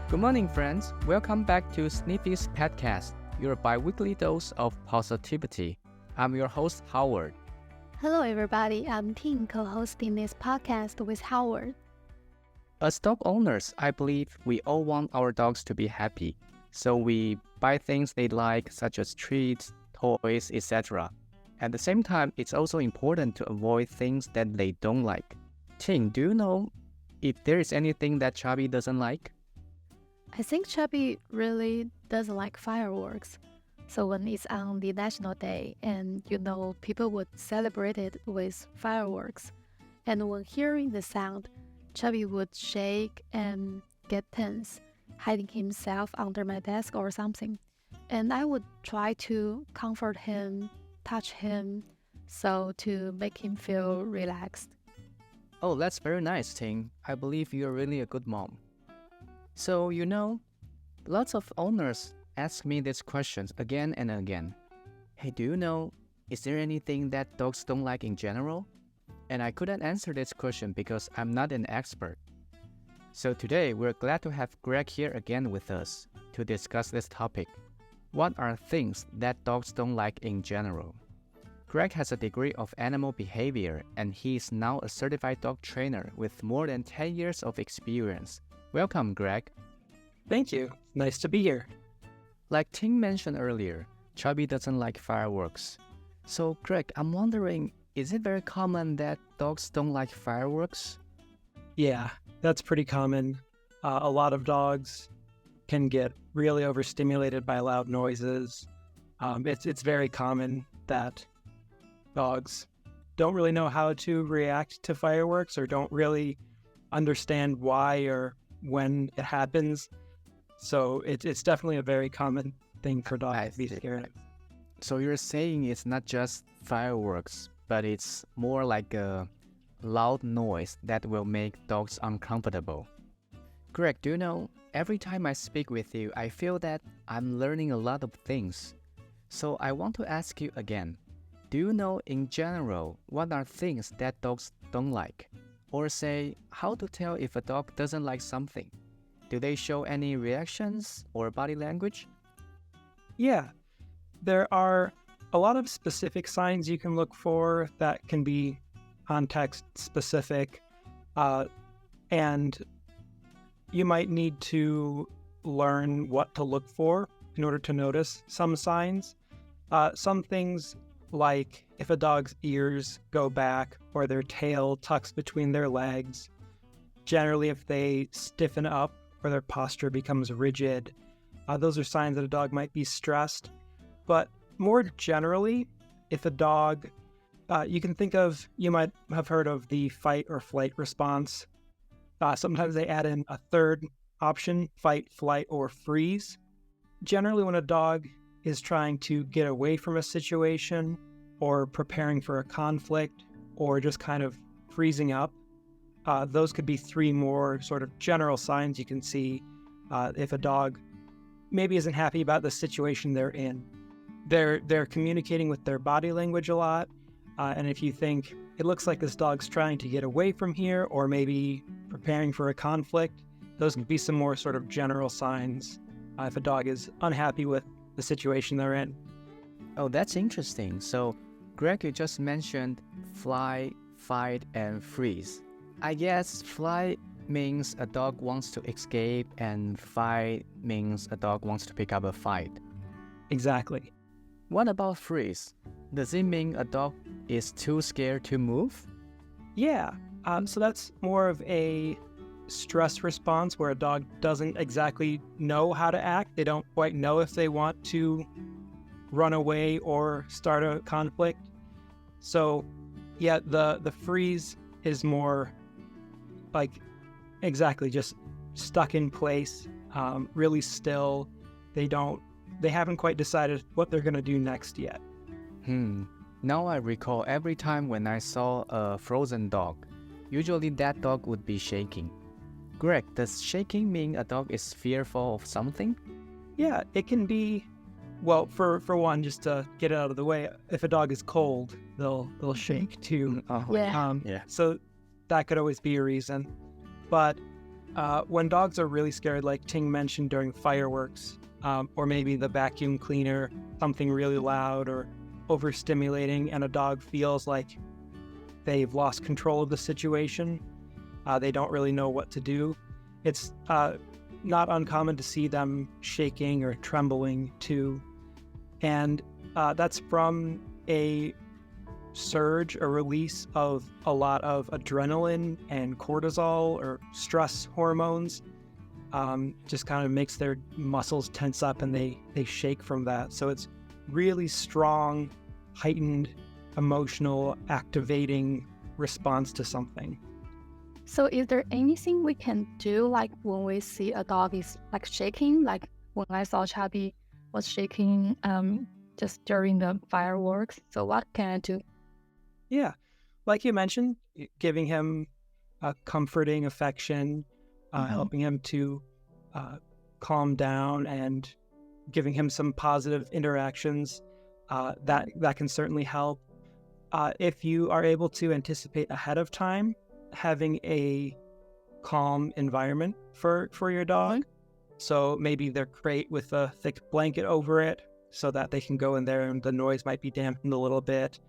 Good morning, friends. Welcome back to Sniffy's Petcast, your bi-weekly dose of positivity. I'm your host, Howard. Hello, everybody. I'm Ting, co-hosting this podcast with Howard. As dog owners, I believe we all want our dogs to be happy. So we buy things they like, such as treats, toys, etc. At the same time, it's also important to avoid things that they don't like. Ting, do you know if there is anything that Chubby doesn't like? I think Chubby really doesn't like fireworks. So when it's on the National Day and people would celebrate it with fireworks. And when hearing the sound, Chubby would shake and get tense, hiding himself under my desk or something. And I would try to comfort him, touch him, so to make him feel relaxed. Oh, that's very nice, Ting. I believe you're really a good mom. So, lots of owners ask me these questions again and again. Hey, do you know, is there anything that dogs don't like in general? And I couldn't answer this question because I'm not an expert. So today, we're glad to have Greg here again with us to discuss this topic. What are things that dogs don't like in general? Greg has a degree of animal behavior and he is now a certified dog trainer with more than 10 years of experience. Welcome, Greg. Thank you. Nice to be here. Like Ting mentioned earlier, Chubby doesn't like fireworks. So, Greg, I'm wondering, is it very common that dogs don't like fireworks? Yeah, that's pretty common. A lot of dogs can get really overstimulated by loud noises. It's very common that dogs don't really know how to react to fireworks or don't really understand why or when it happens. So it's definitely a very common thing for dogs to be scared. So you're saying it's not just fireworks, but it's more like a loud noise that will make dogs uncomfortable. Greg, do you know, every time I speak with you, I feel that I'm learning a lot of things. So I want to ask you again, do you know in general what are things that dogs don't like? Or say, how to tell if a dog doesn't like something? Do they show any reactions or body language? Yeah, there are a lot of specific signs you can look for that can be context specific, and you might need to learn what to look for in order to notice some signs. Some things like if a dog's ears go back or their tail tucks between their legs. Generally, if they stiffen up or their posture becomes rigid, those are signs that a dog might be stressed. But more generally, if a dog, you might have heard of the fight or flight response. Sometimes they add in a third option, fight, flight, or freeze. Generally, when a dog is trying to get away from a situation or preparing for a conflict or just kind of freezing up, those could be three more sort of general signs you can see if a dog maybe isn't happy about the situation they're in. They're communicating with their body language a lot, and if you think it looks like this dog's trying to get away from here or maybe preparing for a conflict, those could be some more sort of general signs if a dog is unhappy with the situation they're in. Oh, that's interesting. So, Greg, you just mentioned fly, fight, and freeze. I guess fly means a dog wants to escape and fight means a dog wants to pick up a fight. Exactly. What about freeze? Does it mean a dog is too scared to move? Yeah, so that's more of a stress response where a dog doesn't exactly know how to act. They don't quite know if they want to run away or start a conflict. So yeah, the freeze is more like exactly just stuck in place, really still. They haven't quite decided what they're going to do next yet. Now I recall every time when I saw a frozen dog, usually that dog would be shaking. Greg, does shaking mean a dog is fearful of something? Yeah, it can be, well, for one, just to get it out of the way, if a dog is cold, they'll shake too. Yeah. So that could always be a reason. But When dogs are really scared, like Ting mentioned during fireworks, or maybe the vacuum cleaner, something really loud or overstimulating, and a dog feels like they've lost control of the situation, they don't really know what to do. It's not uncommon to see them shaking or trembling too. And that's from a surge or release of a lot of adrenaline and cortisol or stress hormones. Just kind of makes their muscles tense up and they shake from that. So it's really strong, heightened, emotional, activating response to something. So is there anything we can do, like when we see a dog is like shaking, like when I saw Chubby was shaking just during the fireworks? So what can I do? Yeah, like you mentioned, giving him a comforting affection, helping him to calm down, and giving him some positive interactions, that can certainly help. If you are able to anticipate ahead of time, having a calm environment for your dog. So maybe their crate with a thick blanket over it so that they can go in there and the noise might be dampened a little bit.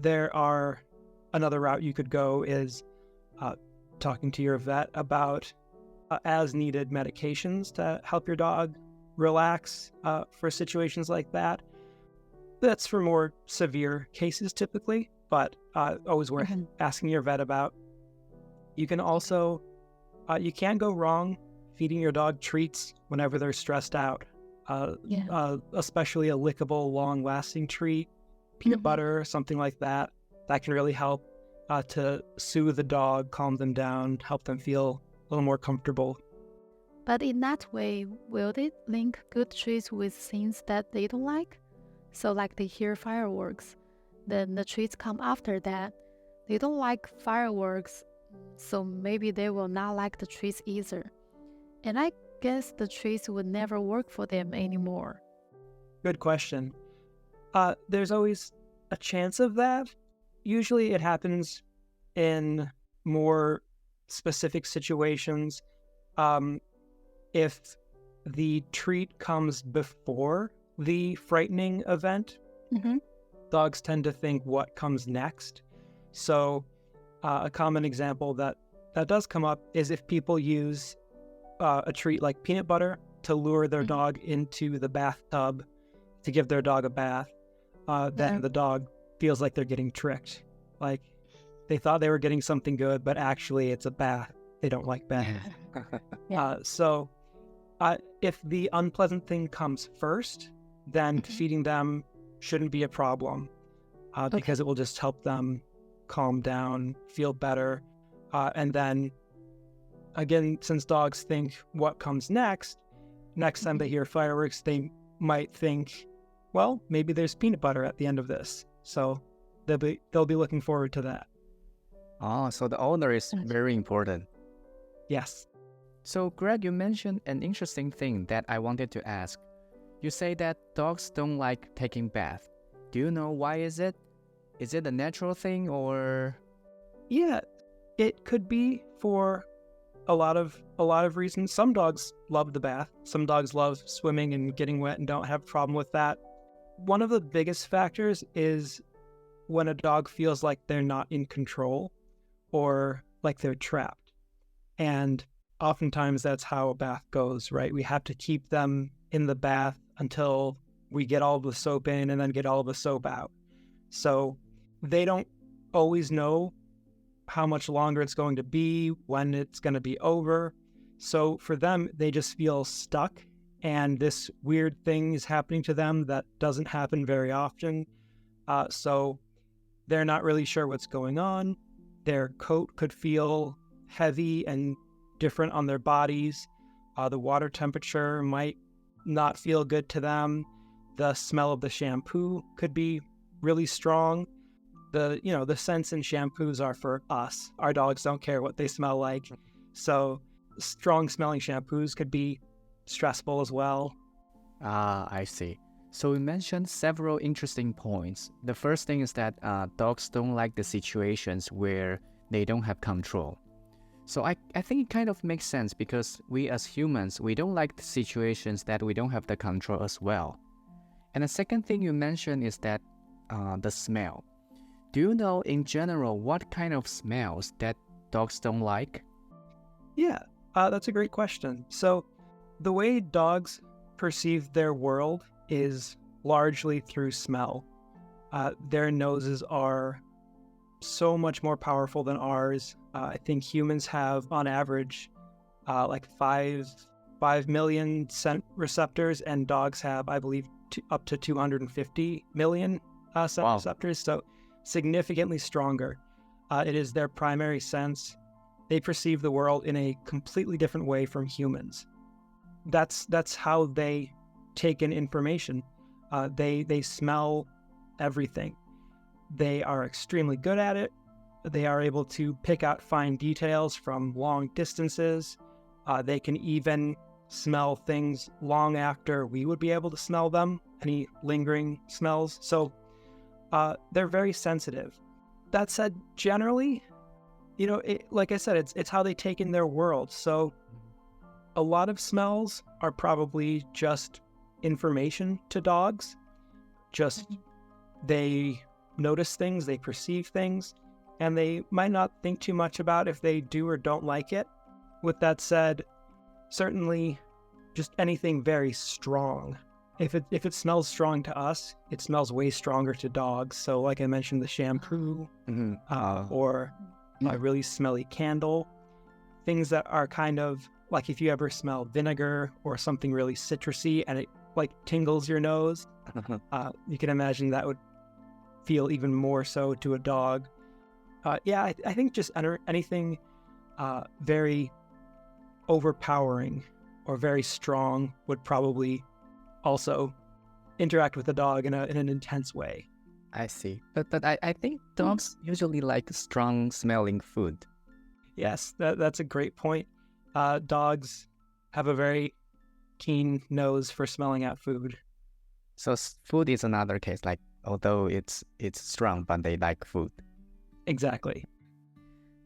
Another route you could go is talking to your vet about as needed medications to help your dog relax for situations like that. That's for more severe cases typically, but always worth asking your vet about. You can also, you can't go wrong feeding your dog treats whenever they're stressed out, especially a lickable, long-lasting treat, peanut butter, something like that. That can really help to soothe the dog, calm them down, help them feel a little more comfortable. But in that way, will they link good treats with things that they don't like? So like they hear fireworks, then the treats come after that. They don't like fireworks, so maybe they will not like the treats either. And I guess the treats would never work for them anymore. Good question. There's always a chance of that. Usually it happens in more specific situations. If the treat comes before the frightening event, dogs tend to think what comes next. So a common example that does come up is if people use a treat like peanut butter to lure their dog into the bathtub to give their dog a bath, then the dog feels like they're getting tricked. Like they thought they were getting something good, but actually it's a bath. They don't like baths. So if the unpleasant thing comes first, then feeding them shouldn't be a problem because it will just help them calm down, feel better. And then, again, since dogs think what comes next time they hear fireworks, they might think, well, maybe there's peanut butter at the end of this. So they'll be looking forward to that. Oh, so the owner is very important. Yes. So, Greg, you mentioned an interesting thing that I wanted to ask. You say that dogs don't like taking bath. Do you know why is it? Is it a natural thing or? Yeah, it could be for a lot of reasons. Some dogs love the bath. Some dogs love swimming and getting wet and don't have a problem with that. One of the biggest factors is when a dog feels like they're not in control or like they're trapped. And oftentimes that's how a bath goes, right? We have to keep them in the bath until we get all the soap in and then get all the soap out. So they don't always know how much longer it's going to be, when it's going to be over. So for them, they just feel stuck. And this weird thing is happening to them that doesn't happen very often. So they're not really sure what's going on. Their coat could feel heavy and different on their bodies. The water temperature might not feel good to them. The smell of the shampoo could be really strong. The scents in shampoos are for us. Our dogs don't care what they smell like. So strong smelling shampoos could be stressful as well. I see. So we mentioned several interesting points. The first thing is that dogs don't like the situations where they don't have control. So I think it kind of makes sense because we as humans, we don't like the situations that we don't have the control as well. And the second thing you mentioned is that the smell. Do you know in general what kind of smells that dogs don't like? Yeah, that's a great question. So the way dogs perceive their world is largely through smell. Their noses are so much more powerful than ours. I think humans have, on average, like 5 million scent receptors, and dogs have, I believe, up to 250 million scent Wow. receptors. So significantly stronger. It is their primary sense. They perceive the world in a completely different way from humans. That's how they take in information. They smell everything. They are extremely good at it. They are able to pick out fine details from long distances. They can even smell things long after we would be able to smell them, any lingering smells. So they're very sensitive. That said, generally, like I said, it's how they take in their world. So a lot of smells are probably just information to dogs. Just they notice things, they perceive things, and they might not think too much about if they do or don't like it. With that said, certainly just anything very strong. If it smells strong to us, it smells way stronger to dogs. So like I mentioned, the shampoo or a really smelly candle, things that are kind of like if you ever smell vinegar or something really citrusy and it like tingles your nose, you can imagine that would feel even more so to a dog. I think just anything very overpowering or very strong would probably also interact with the dog in an intense way. I see. But I think dogs usually like strong smelling food. Yes, that's a great point. Dogs have a very keen nose for smelling out food. So food is another case, like although it's strong, but they like food. Exactly.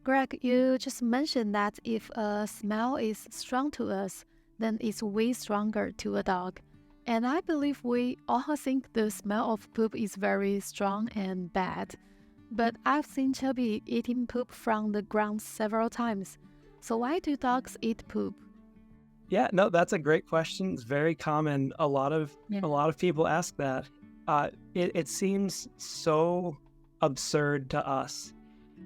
Greg, you just mentioned that if a smell is strong to us, then it's way stronger to a dog. And I believe we all think the smell of poop is very strong and bad. But I've seen Chubby eating poop from the ground several times. So why do dogs eat poop? Yeah, no, that's a great question. It's very common. A lot of people ask that. It seems so absurd to us,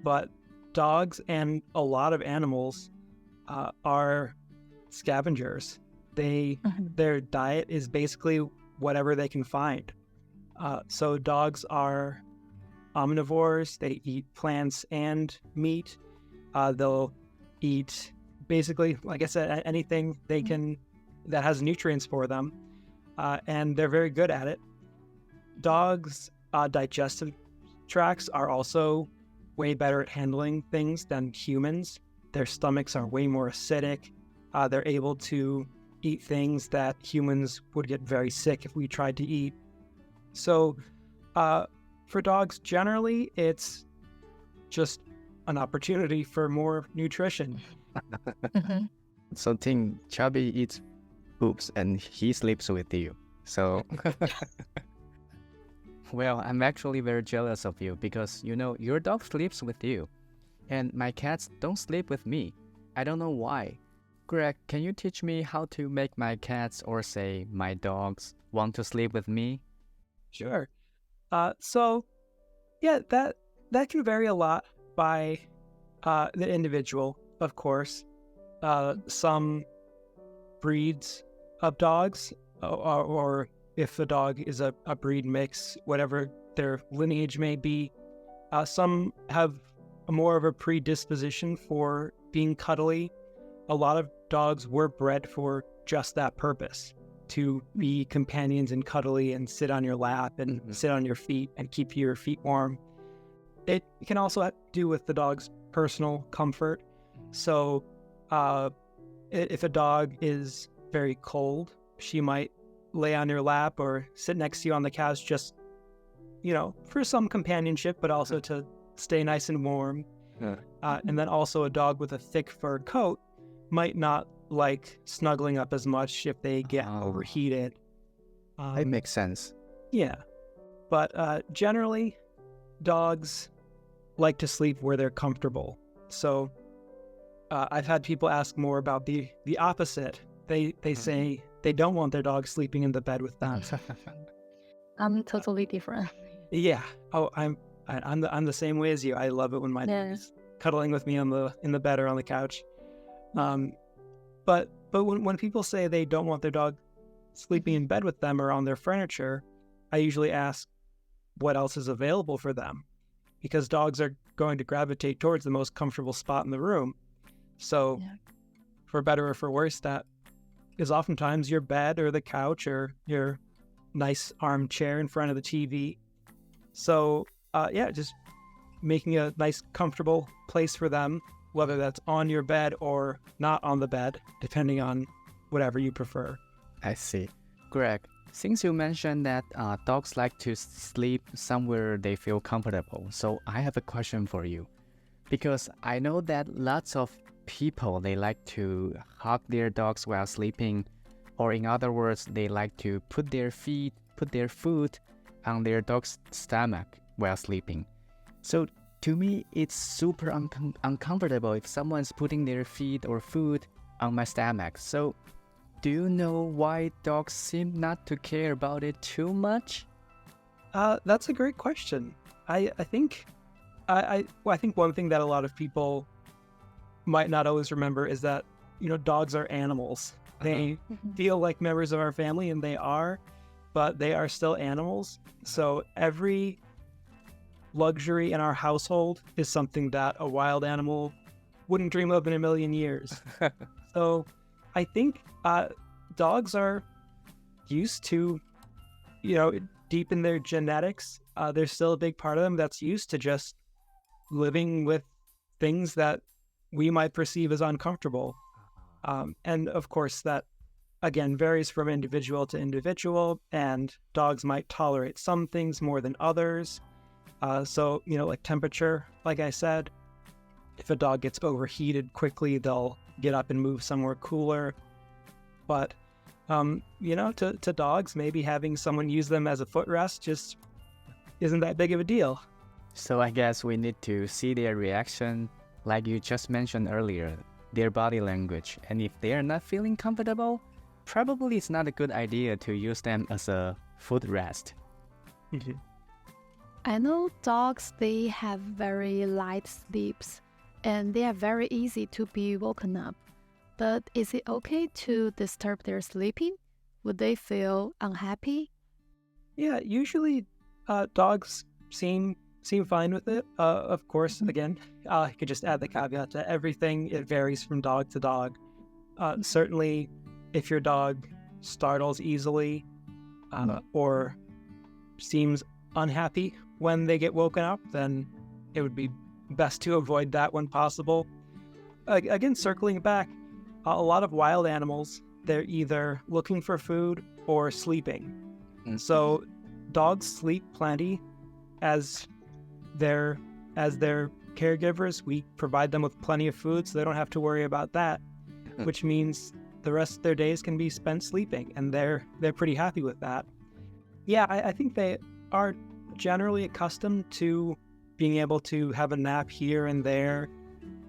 but dogs and a lot of animals are scavengers. Their diet is basically whatever they can find. So dogs are omnivores. They eat plants and meat. They'll eat basically, like I said, anything they can that has nutrients for them, and they're very good at it. Dogs' digestive tracts are also way better at handling things than humans. Their stomachs are way more acidic. They're able to eat things that humans would get very sick if we tried to eat. So for dogs, generally, it's just an opportunity for more nutrition. So Ting, Chubby eats poops and he sleeps with you. So, well, I'm actually very jealous of you because, your dog sleeps with you. And my cats don't sleep with me. I don't know why. Greg, can you teach me how to make my cats or say my dogs want to sleep with me? Sure. So, yeah, that can vary a lot by the individual, of course. Some breeds of dogs, or if a dog is a breed mix, whatever their lineage may be, some have more of a predisposition for being cuddly. A lot of dogs were bred for just that purpose, to be companions and cuddly and sit on your lap and sit on your feet and keep your feet warm. It can also have to do with the dog's personal comfort. So if a dog is very cold, she might lay on your lap or sit next to you on the couch just, for some companionship, but also to stay nice and warm. And then also a dog with a thick fur coat might not like snuggling up as much if they get overheated. It makes sense. Yeah. But generally, dogs like to sleep where they're comfortable. So I've had people ask more about the opposite. They say they don't want their dog sleeping in the bed with them. I'm totally different. Yeah. Oh, I'm the same way as you. I love it when my dog is cuddling with me in the bed or on the couch. But when people say they don't want their dog sleeping in bed with them or on their furniture, I usually ask what else is available for them, because dogs are going to gravitate towards the most comfortable spot in the room. So for better or for worse, that is oftentimes your bed or the couch or your nice armchair in front of the TV. So just making a nice comfortable place for them, whether that's on your bed or not on the bed, depending on whatever you prefer. I see. Greg, since you mentioned that dogs like to sleep somewhere they feel comfortable, so I have a question for you. Because I know that lots of people, they like to hug their dogs while sleeping, or in other words, they like to put their foot on their dog's stomach while sleeping. So to me, it's super uncomfortable if someone's putting their feet or foot on my stomach. So do you know why dogs seem not to care about it too much? That's a great question. I think one thing that a lot of people might not always remember is that, dogs are animals. They feel like members of our family, and they are, but they are still animals. So every luxury in our household is something that a wild animal wouldn't dream of in a million years. So I think dogs are used to, deep in their genetics, there's still a big part of them that's used to just living with things that we might perceive as uncomfortable. And of course, that, again, varies from individual to individual, and dogs might tolerate some things more than others. So, like temperature, like I said, if a dog gets overheated quickly, they'll get up and move somewhere cooler. But, to dogs, maybe having someone use them as a footrest just isn't that big of a deal. So I guess we need to see their reaction, like you just mentioned earlier, their body language. And if they are not feeling comfortable, probably it's not a good idea to use them as a footrest. I know dogs, they have very light sleeps, and they are very easy to be woken up. But is it okay to disturb their sleeping? Would they feel unhappy? Yeah, usually dogs seem fine with it. Of course, again, I could just add the caveat to everything. It varies from dog to dog. Certainly, if your dog startles easily or seems unhappy when they get woken up, then it would be best to avoid that when possible. Again, circling back, a lot of wild animals, they're either looking for food or sleeping. So dogs sleep plenty. As their caregivers, we provide them with plenty of food, so they don't have to worry about that, which means the rest of their days can be spent sleeping, and they're pretty happy with that. Yeah, I think they are generally accustomed to being able to have a nap here and there.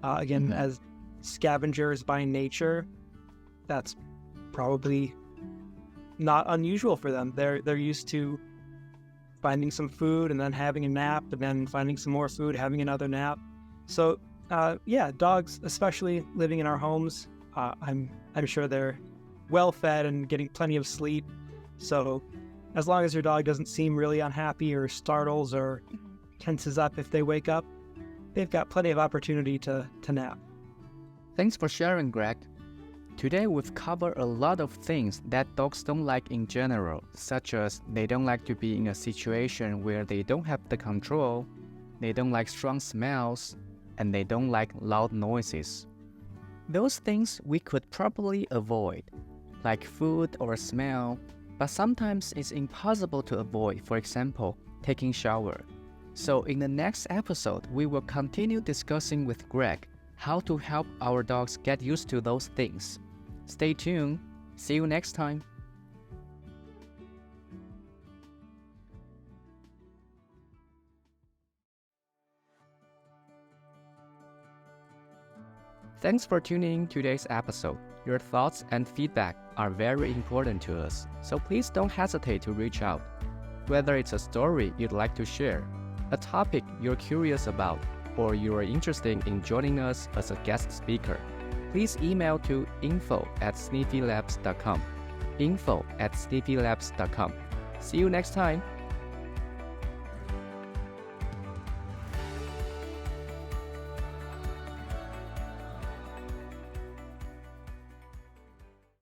Again, as scavengers by nature, that's probably not unusual for them. They're used to finding some food and then having a nap, and then finding some more food, having another nap. So dogs, especially living in our homes, I'm sure they're well fed and getting plenty of sleep. So as long as your dog doesn't seem really unhappy or startles or tenses up if they wake up, they've got plenty of opportunity to nap. Thanks for sharing, Greg. Today we've covered a lot of things that dogs don't like in general, such as they don't like to be in a situation where they don't have the control, they don't like strong smells, and they don't like loud noises. Those things we could probably avoid, like food or smell, but sometimes it's impossible to avoid, for example, taking shower. So in the next episode, we will continue discussing with Greg how to help our dogs get used to those things. Stay tuned. See you next time. Thanks for tuning in today's episode. Your thoughts and feedback are very important to us, so please don't hesitate to reach out. Whether it's a story you'd like to share, a topic you're curious about, or you are interested in joining us as a guest speaker, please email to info@sniffylabs.com. info@sniffylabs.com. See you next time.